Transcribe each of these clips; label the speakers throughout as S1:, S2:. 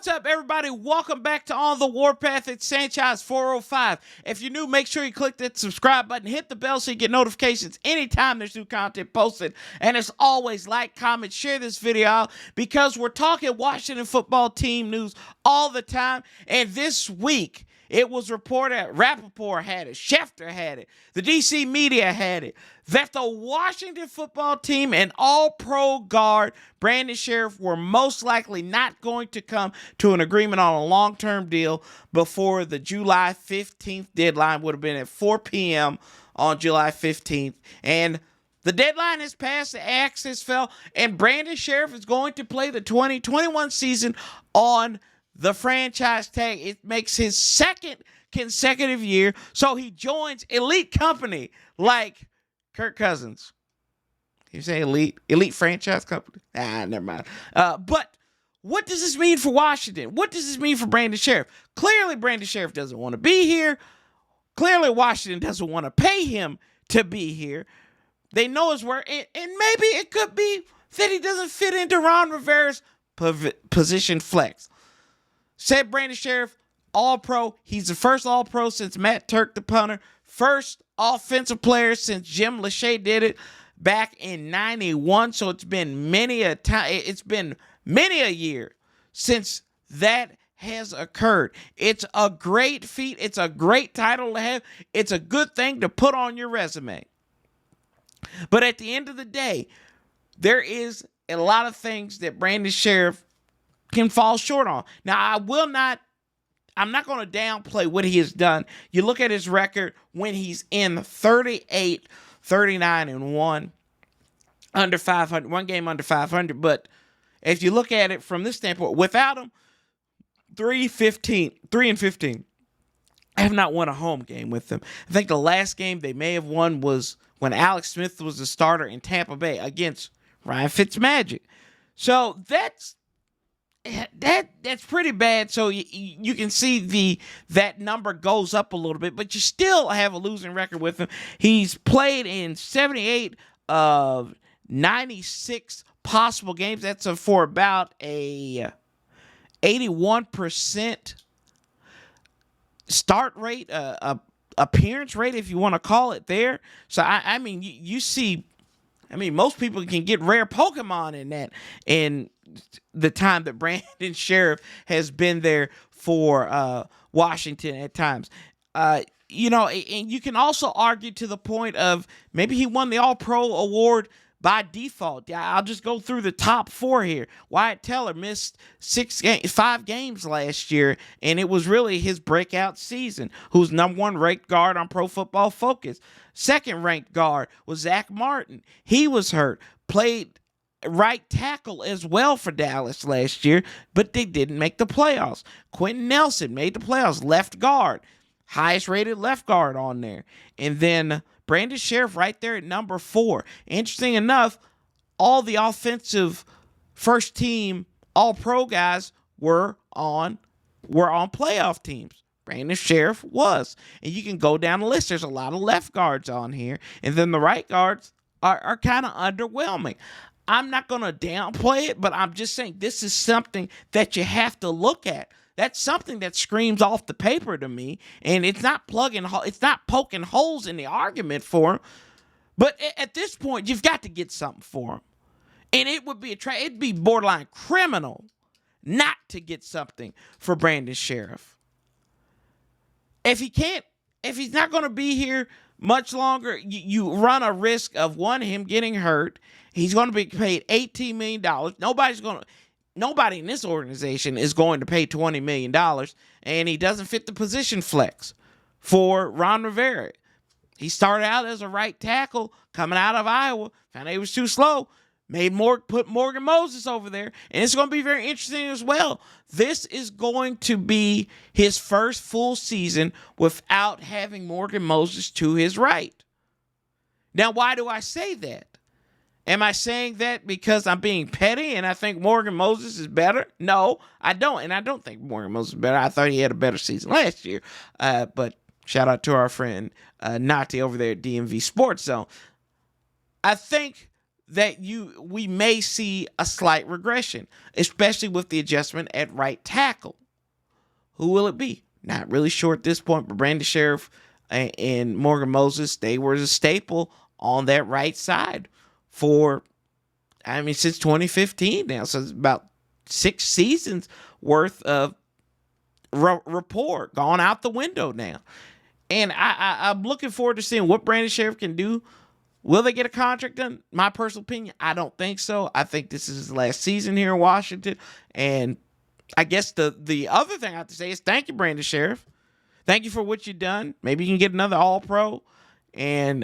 S1: What's up, everybody? Welcome back to On the Warpath. It's Sanchez 405. If you're new, make sure you click that subscribe button, hit the bell so you get notifications anytime there's new content posted. And as always, like, comment, share this video out because we're talking Washington football team news all the time. And this week, it was reported, Rappaport had it, Scherff had it, the DC media had it, that the Washington football team and all-pro guard Brandon Scherff were most likely not going to come to an agreement on a long-term deal before the July 15th deadline. Would have been at 4 p.m. on July 15th. And the deadline has passed, the axe has fell, and Brandon Scherff is going to play the 2021 season on the franchise tag. It makes his second consecutive year, so he joins elite company like Kirk Cousins. You say elite franchise company? Never mind. But what does this mean for Washington? What does this mean for Brandon Scherff? Clearly, Brandon Scherff doesn't want to be here. Clearly, Washington doesn't want to pay him to be here. They know his work, and maybe it could be that he doesn't fit into Ron Rivera's position flex. Said Brandon Scherff, All-Pro. He's the first All-Pro since Matt Turk, the punter. First offensive player since Jim Lachey did it back in 91. So it's been many a time. It's been many a year since that has occurred. It's a great feat. It's a great title to have. It's a good thing to put on your resume. But at the end of the day, there is a lot of things that Brandon Scherff can fall short on. Now, I'm not going to downplay what he has done. You look at his record when he's in 38, 39, and 1, under 500, one game under 500. But if you look at it from this standpoint, without him, 3-15. I have not won a home game with them. I think the last game they may have won was when Alex Smith was the starter in Tampa Bay against Ryan Fitzmagic. So that's pretty bad. So you can see that number goes up a little bit, but you still have a losing record with him. He's played in 78 of 96 possible games. That's for about a 81% start rate, appearance rate, if you want to call it there. So I mean, you see. I mean, most people can get rare Pokemon in that, in the time that Brandon Scherff has been there for Washington at times. And you can also argue to the point of maybe he won the All-Pro award by default. I'll just go through the top 4 here. Wyatt Teller missed 5 games last year, and it was really his breakout season. Who's number 1 ranked guard on Pro Football Focus. Second ranked guard was Zach Martin. He was hurt. Played right tackle as well for Dallas last year, but they didn't make the playoffs. Quentin Nelson made the playoffs. Left guard. Highest rated left guard on there. And then Brandon Scherff right there at number 4. Interesting enough, all the offensive first team All-Pro guys were on playoff teams. Brandon Scherff was. And you can go down the list. There's a lot of left guards on here. And then the right guards are kind of underwhelming. I'm not going to downplay it, but I'm just saying this is something that you have to look at. That's something that screams off the paper to me, and it's not poking holes in the argument for him. But at this point, you've got to get something for him, and it would be it'd be borderline criminal not to get something for Brandon Scherff. If he's not going to be here much longer, you run a risk of him getting hurt. He's going to be paid $18 million. Nobody in this organization is going to pay $20 million, and he doesn't fit the position flex for Ron Rivera. He started out as a right tackle coming out of Iowa, found out he was too slow, put Morgan Moses over there, and it's going to be very interesting as well. This is going to be his first full season without having Morgan Moses to his right. Now, why do I say that? Am I saying that because I'm being petty and I think Morgan Moses is better? No, I don't. And I don't think Morgan Moses is better. I thought he had a better season last year. But shout out to our friend Nati over there at DMV Sports Zone. I think that we may see a slight regression, especially with the adjustment at right tackle. Who will it be? Not really sure at this point, but Brandon Scherff and Morgan Moses, they were a staple on that right side since 2015 now. So it's about 6 seasons worth of rapport gone out the window now. And I'm looking forward to seeing what Brandon Scherff can do. Will they get a contract done? My personal opinion, I don't think so. I think this is his last season here in Washington. And I guess the other thing I have to say is thank you, Brandon Scherff. Thank you for what you've done. Maybe you can get another All-Pro. And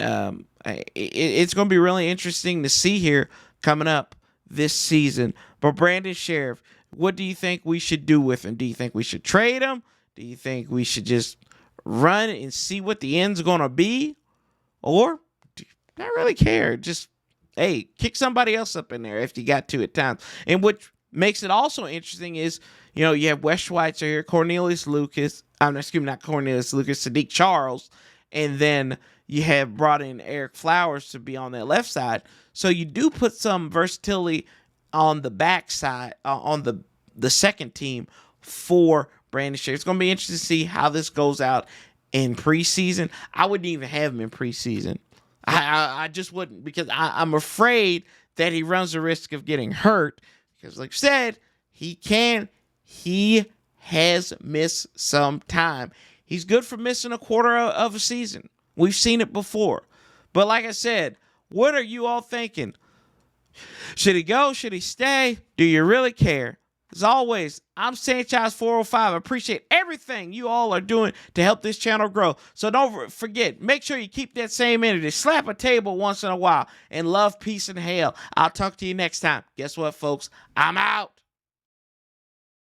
S1: it's going to be really interesting to see here coming up this season. But Brandon Scherff, what do you think we should do with him? Do you think we should trade him? Do you think we should just run and see what the end's going to be? Or do you not really care? Just, hey, kick somebody else up in there if you got to at times. And what makes it also interesting is, you have Wes Schweitzer here, Sadiq Charles, and then you have brought in Eric Flowers to be on that left side. So you do put some versatility on the back side, on the second team for Brandon Scherff. It's going to be interesting to see how this goes out in preseason. I wouldn't even have him in preseason. I just wouldn't, because I'm afraid that he runs the risk of getting hurt. Because like I said, he has missed some time. He's good for missing a quarter of a season. We've seen it before. But like I said, what are you all thinking? Should he go? Should he stay? Do you really care? As always, I'm Sanchez 405. I appreciate everything you all are doing to help this channel grow. So don't forget, make sure you keep that same energy. Slap a table once in a while. And love, peace, and hail. I'll talk to you next time. Guess what, folks? I'm out.